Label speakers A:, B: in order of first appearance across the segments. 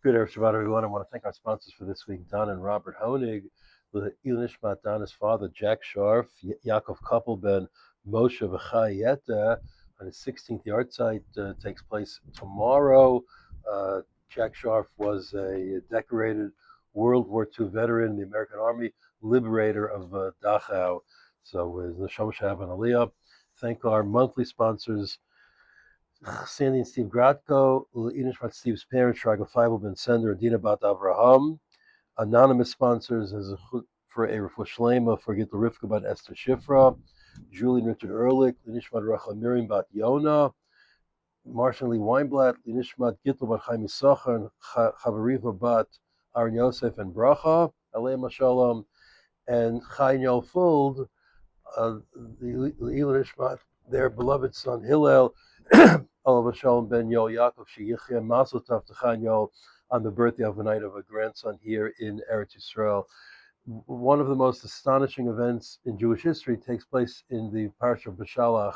A: Good Erev Shabbat, everyone. I want to thank our sponsors for this week, Don and Robert Honig, the Nishmat Don's father, Jack Sharf, Yaakov Koppelben, Moshe V'chayeta, on his 16th yard site, takes place tomorrow. Jack Sharf was a decorated World War II veteran in the American Army, liberator of Dachau. So, with the Neshama Shab and Aliyah, thank our monthly sponsors, Sandy and Steve Gratko, Inishmat Steve's parents, Shraga Feibel Ben Sender, and Dina Bat Avraham. Anonymous sponsors as a for a refuah shlema for Gittel Rivka Bat Esther Shifra, Julie and Richard Ehrlich, Inishmat Rachel Miriam Bat Yona, Marshall Lee Weinblatt, Inishmat Gittel Bat Chaim Yisachar, and Chavariva Bat Aaron Yosef and Bracha, Aleim Shalom, and Chaim Yofuld, the Nishmat, their beloved son Hillel, Olav Shalom ben Yo Yaakov Sheyichya Mazel Tov to Chaim Yo on the birthday of a night of a grandson here in Eretz Yisrael. One of the most astonishing events in Jewish history takes place in the Parsha of Beshalach,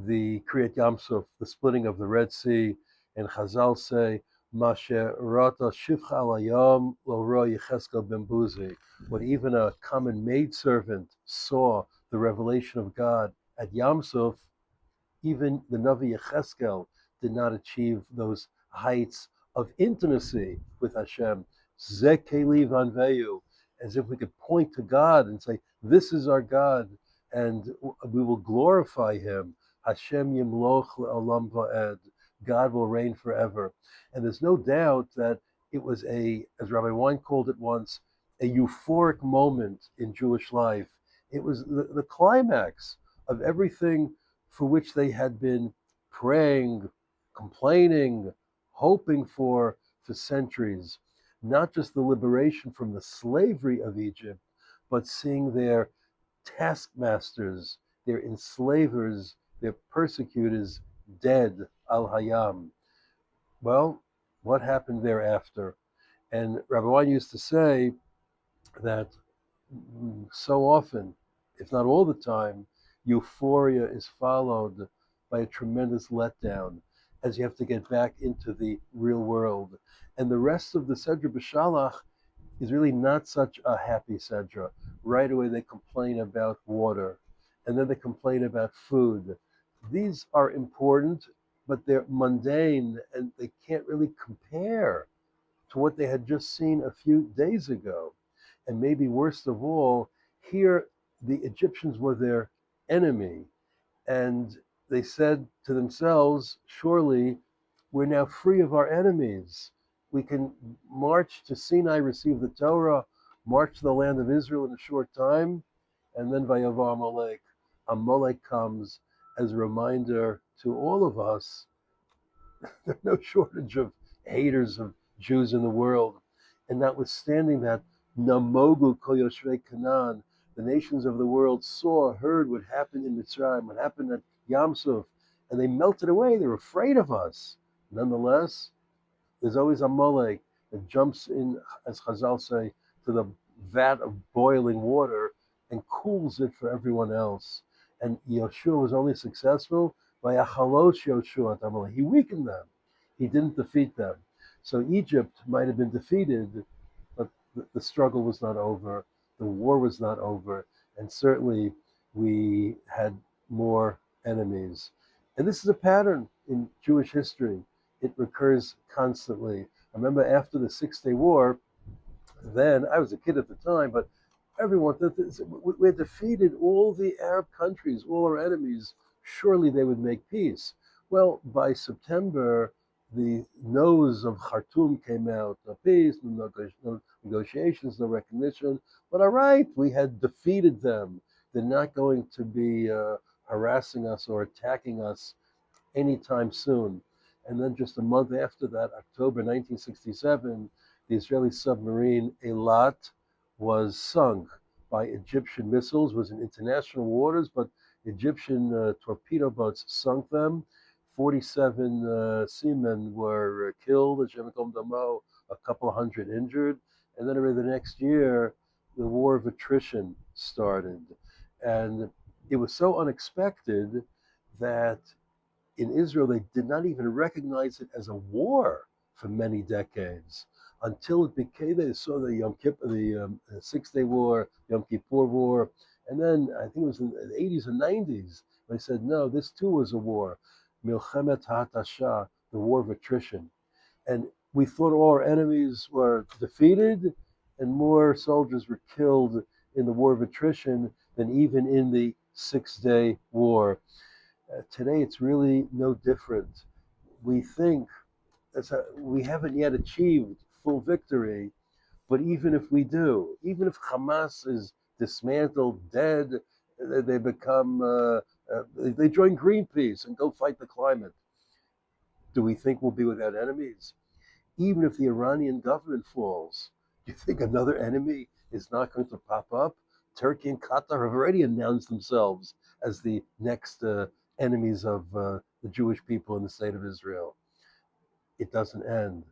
A: the Kriyat Yamsuf, the splitting of the Red Sea, and Chazal say, Masher Rata Shivcha Alayam Lo Ro Yecheskel Ben Buzi. When even a common maidservant saw the revelation of God at Yamsuf, even the Navi Yecheskel did not achieve those heights of intimacy with Hashem. Ze Keli Vanveyu, as if we could point to God and say, this is our God, and we will glorify Him. Hashem Yimloch Le'olam Va'ed. God will reign forever. And there's no doubt that it was as Rabbi Wein called it once, a euphoric moment in Jewish life. It was the climax of everything for which they had been praying, complaining, hoping for centuries. Not just the liberation from the slavery of Egypt, but seeing their taskmasters, their enslavers, their persecutors dead, al hayam. Well, what happened thereafter? And Rabbi Wein used to say that so often, if not all the time, euphoria is followed by a tremendous letdown as you have to get back into the real world. And the rest of the Sedra B'Shalach is really not such a happy Sedra. Right away they complain about water, and then they complain about food. These are important, but they're mundane, and they can't really compare to what they had just seen a few days ago. And maybe worst of all, here the Egyptians were their enemy. And they said to themselves, surely we're now free of our enemies. We can march to Sinai, receive the Torah, march to the land of Israel in a short time, and then Vayava Amalek. Amalek comes as a reminder to all of us. There's no shortage of haters of Jews in the world. And notwithstanding that, Namogu Kol Yoshvei Canaan, the nations of the world saw, heard what happened in Mitzrayim, what happened at Yamsuf, and they melted away. They were afraid of us. Nonetheless, there's always Amalek that jumps in, as Chazal say, to the vat of boiling water and cools it for everyone else. And Yeshua was only successful by Achalosh Yoshua at Amalek. He weakened them. He didn't defeat them. So Egypt might have been defeated, but the struggle was not over. The war was not over. And certainly we had more enemies. And this is a pattern in Jewish history. It recurs constantly. I remember after the Six-Day War, then I was a kid at the time, but everyone we had defeated all the Arab countries, all our enemies. Surely they would make peace. Well, by September, the nose of Khartoum came out. No peace, no negotiations, no recognition. But all right, we had defeated them. They're not going to be harassing us or attacking us anytime soon. And then just a month after that, October 1967, the Israeli submarine Eilat was sunk by Egyptian missiles. It was in international waters, but Egyptian torpedo boats sunk them. 47 seamen were killed, a couple of hundred injured. And then over the next year, the war of attrition started. And it was so unexpected that in Israel, they did not even recognize it as a war for many decades until it became, they saw the Yom Kippur, the 6 Day War, Yom Kippur War, and then I think it was in the 80s and 90s, they said, no, this too was a war, Milchemet HaHatashah, the war of attrition. And we thought all our enemies were defeated and more soldiers were killed in the war of attrition than even in the 6 Day War. Today, it's really no different. We think we haven't yet achieved full victory, but even if we do, even if Hamas is dismantled, dead, they become, they join Greenpeace and go fight the climate. Do we think we'll be without enemies? Even if the Iranian government falls, do you think another enemy is not going to pop up? Turkey and Qatar have already announced themselves as the next enemies of the Jewish people in the state of Israel. It doesn't end.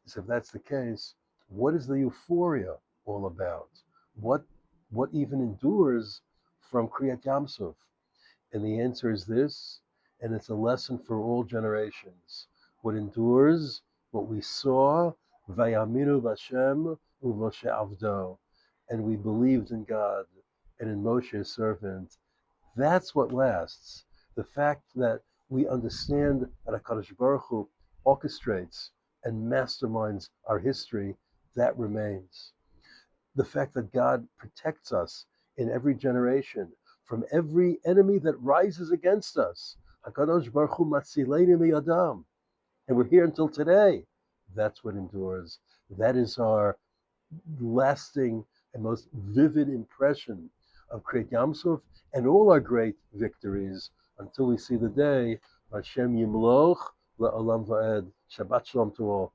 A: So if that's the case, what is the euphoria all about? What what even endures from Kriyat Yamsuf? And the answer is this, and it's a lesson for all generations. What endures, what we saw, Vayaminu Vashem Uvoshe Avdo, and we believed in God and in Moshe's servant. That's what lasts. The fact that we understand that HaKadosh Baruch Hu orchestrates and masterminds our history, that remains. The fact that God protects us in every generation from every enemy that rises against us. HaKadosh Baruch Hu matzileinu miyadam. And we're here until today. That's what endures. That is our lasting and most vivid impression of Kriyat Yamsuf and all our great victories until we see the day Hashem Yimloch La'olam Va'ed. Shabbat Shalom to all.